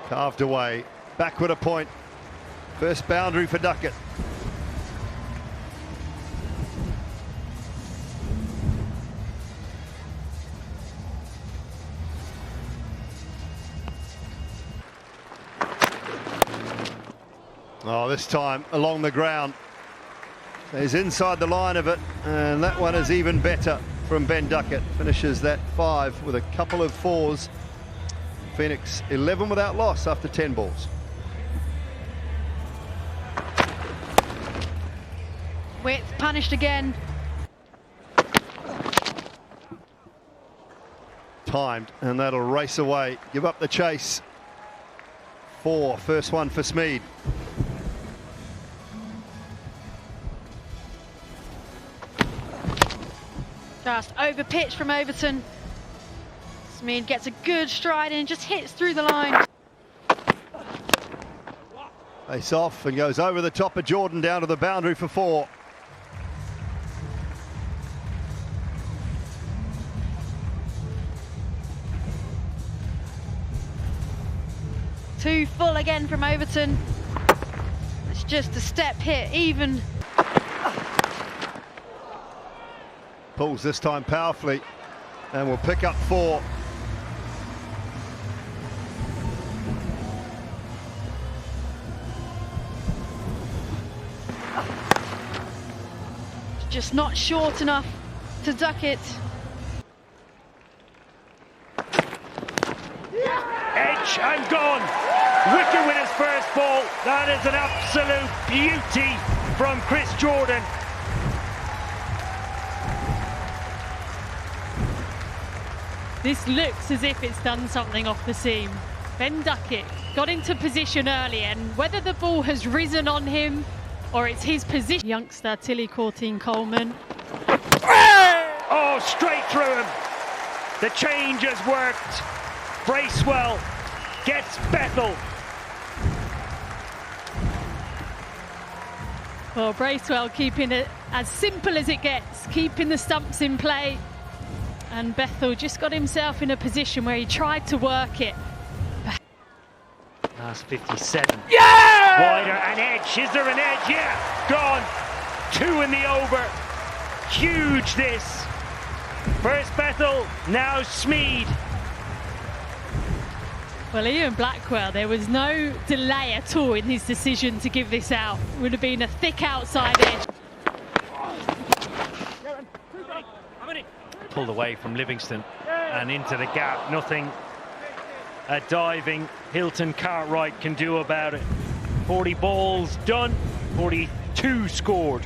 Carved away, backward a point. First boundary for Duckett. Oh, this time along the ground. He's inside the line of it, and that one is even better from Ben Duckett. Finishes that 5 with a couple of 4s. Phoenix 11 without loss after 10 balls. Width punished again. Timed, and that'll race away. Give up the chase. 4, first one for Smead. Just over pitch from Overton. Smead gets a good stride and just hits through the line. Face off and goes over the top of Jordan down to the boundary for 4. Too full again from Overton. It's just a step hit, even. Pulls this time powerfully and will pick up 4. Just not short enough to duck it. Edge and gone. Wicket with his first ball. That is an absolute beauty from Chris Jordan. This looks as if it's done something off the seam. Ben Duckett got into position early, and whether the ball has risen on him or it's his position. Youngster Tilly Courtine-Coleman. Oh, straight through him. The change has worked. Bracewell gets Bethel. Well, Bracewell keeping it as simple as it gets, keeping the stumps in play. And Bethel just got himself in a position where he tried to work it. Last 57. Yeah! Wider, an edge. Is there an edge? Yeah! Gone. 2 in the over. Huge this. First Bethel, now Smead. Well, Ian Blackwell, there was no delay at all in his decision to give this out. It would have been a thick outside edge. Pulled away from Livingston and into the gap. Nothing a diving Hilton Cartwright can do about it. 40 balls done, 42 scored.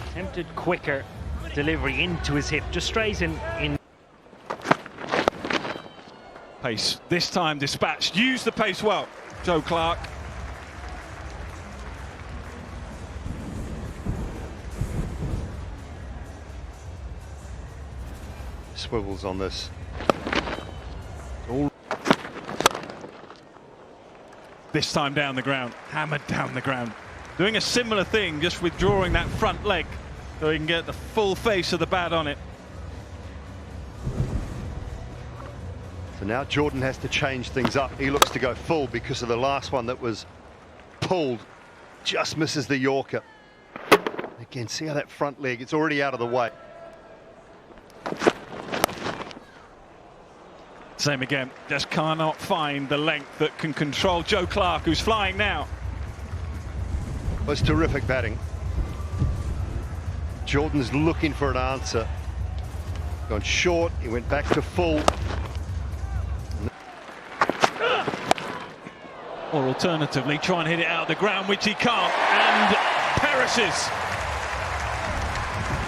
Attempted quicker delivery into his hip, just strays in. Pace this time dispatched. Used the pace well, Joe Clark. Swivels on this. This time down the ground, hammered down the ground. Doing a similar thing, just withdrawing that front leg so he can get the full face of the bat on it. So now Jordan has to change things up. He looks to go full because of the last one that was pulled. Just misses the Yorker. Again, see how that front leg, it's already out of the way. Same again, just cannot find the length that can control Joe Clark, who's flying now. Was terrific batting. Jordan's looking for an answer. Gone short, he went back to full. Or alternatively, try and hit it out of the ground, which he can't, and perishes.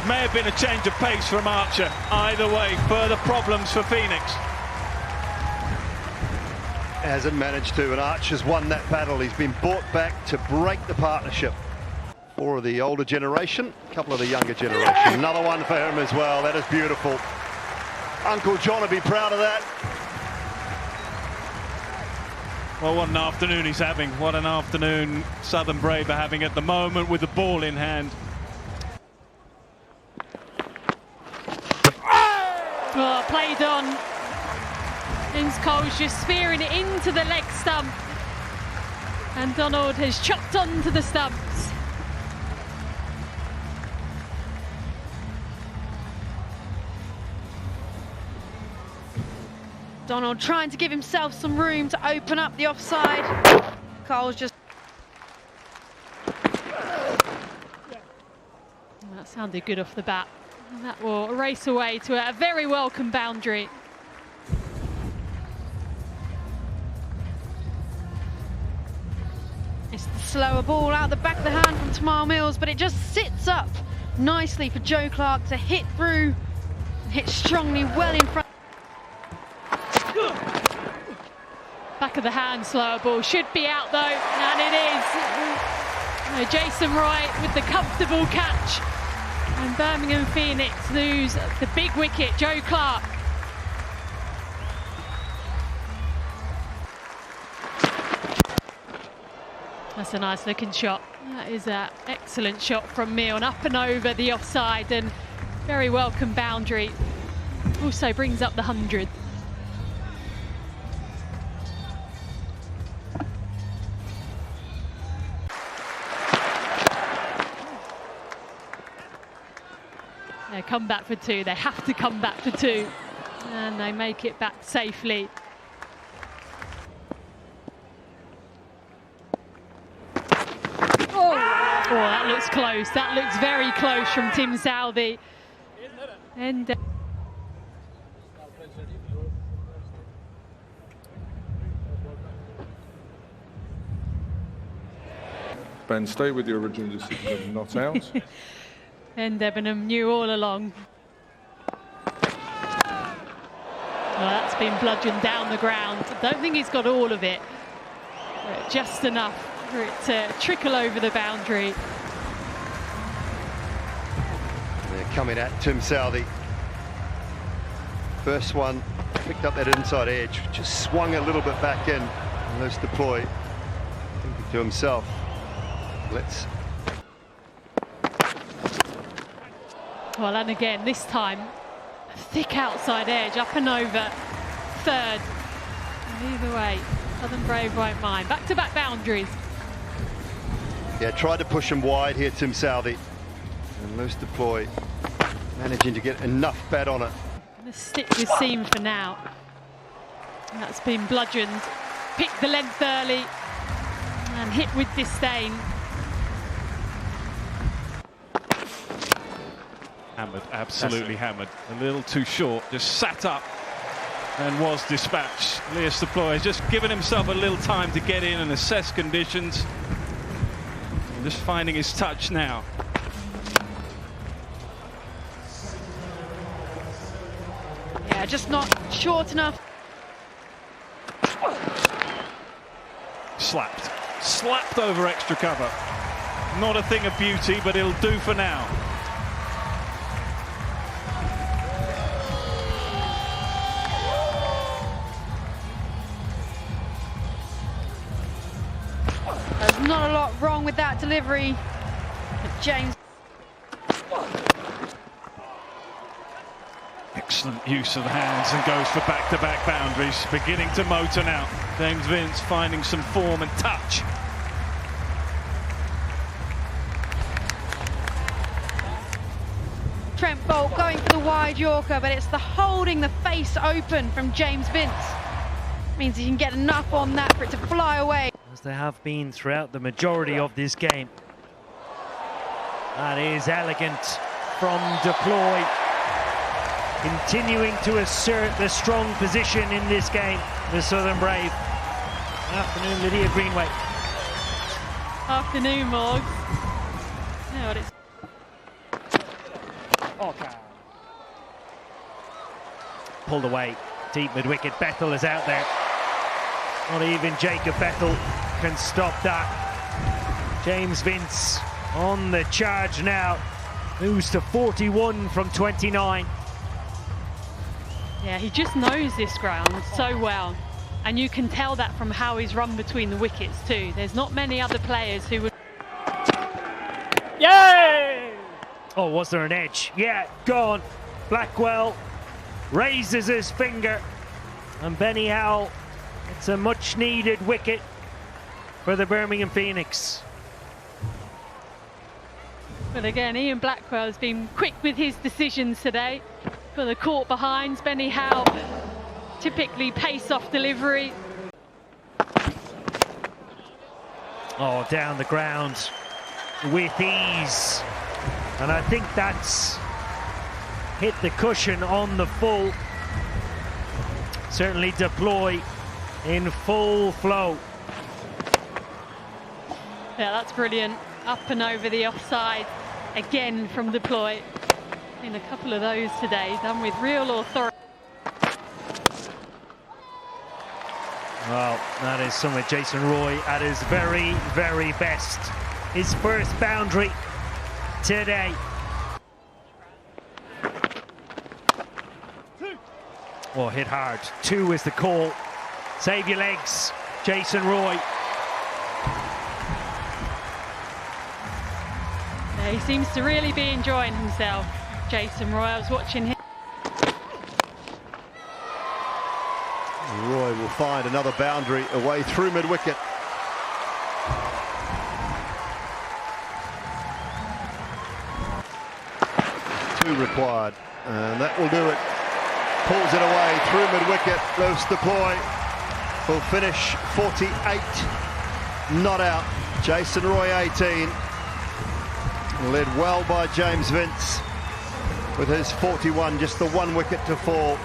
May have been a change of pace from Archer. Either way, further problems for Phoenix. Hasn't managed to, and Archer's won that battle. He's been brought back to break the partnership. 4 of the older generation, a couple of the younger generation. Another one for him as well. That is beautiful. Uncle John will be proud of that. Well, what an afternoon he's having. What an afternoon Southern Brave are having at the moment with the ball in hand. Oh, played on. James Cole's just spearing it into the leg stump. And Donald has chopped onto the stumps. Donald trying to give himself some room to open up the offside. Cole's just... That sounded good off the bat. And that will race away to a very welcome boundary. It's the slower ball out the back of the hand from Tamar Mills, but it just sits up nicely for Joe Clark to hit through, and hit strongly well in front. Back of the hand, slower ball. Should be out though, and it is. Jason Wright with the comfortable catch. And Birmingham Phoenix lose the big wicket, Joe Clark. That's a nice looking shot. That is an excellent shot from Milne, up and over the offside, and very welcome boundary. Also brings up the 100. They come back for two. They have to come back for two. And they make it back safely. Oh, that looks close. That looks very close from Tim Southey. And Ben, stay with your original decision of not out. And Debenham knew all along. Well, that's been bludgeoned down the ground. I don't think he's got all of it, but just enough for it to trickle over the boundary. They're coming at Tim Southey. First one, picked up that inside edge, just swung a little bit back in. And Leus Plooy thinking to himself, let's... Well, and again, this time, a thick outside edge, up and over, third. And either way, Southern Brave won't mind. Back-to-back boundaries. Yeah, tried to push him wide here, Tim Southey. And Leus Plooy managing to get enough bat on it. Let's stick with seam for now. And that's been bludgeoned. Picked the length early and hit with disdain. Hammered, absolutely hammered. A little too short, just sat up and was dispatched. Leus Plooy has just given himself a little time to get in and assess conditions. And just finding his touch now. Yeah, just not short enough. Slapped over extra cover. Not a thing of beauty, but it'll do for now. There's not a lot wrong with that delivery. But James. Excellent use of the hands and goes for back-to-back boundaries. Beginning to motor now. James Vince finding some form and touch. Trent Bolt going for the wide Yorker, but it's the holding the face open from James Vince. Means he can get enough on that for it to fly away. As they have been throughout the majority of this game. That is elegant from Plooy. Continuing to assert the strong position in this game, the Southern Brave. Afternoon, Lydia Greenway. Afternoon, Morgs. You know what it's... Okay. Pulled away, deep mid-wicket. Bethel is out there. Not even Jacob Bethel can stop that. James Vince on the charge now. Moves to 41 from 29. Yeah, he just knows this ground so well. And you can tell that from how he's run between the wickets too. There's not many other players who would... Yay! Oh, was there an edge? Yeah, gone. Blackwell raises his finger, and Benny Howell, it's a much needed wicket for the Birmingham Phoenix. But again, Ian Blackwell has been quick with his decisions today. For the caught behinds, Benny Howell, typically pace-off delivery. Oh, down the ground with ease. And I think that's hit the cushion on the full. Certainly Plooy in full flow. Yeah, that's brilliant. Up and over the offside again from Plooy. In a couple of those today, done with real authority. Well, that is somewhere Jason Roy at his very, very best. His first boundary today. Oh, hit hard. 2 is the call. Save your legs, Jason Roy. Yeah, he seems to really be enjoying himself, Jason Roy. I was watching him. Roy will find another boundary away through mid-wicket. Two required, and that will do it. Pulls it away through mid-wicket. Leus Plooy will finish 48, not out. Jason Roy 18, led well by James Vince with his 41, just the 1 wicket to fall.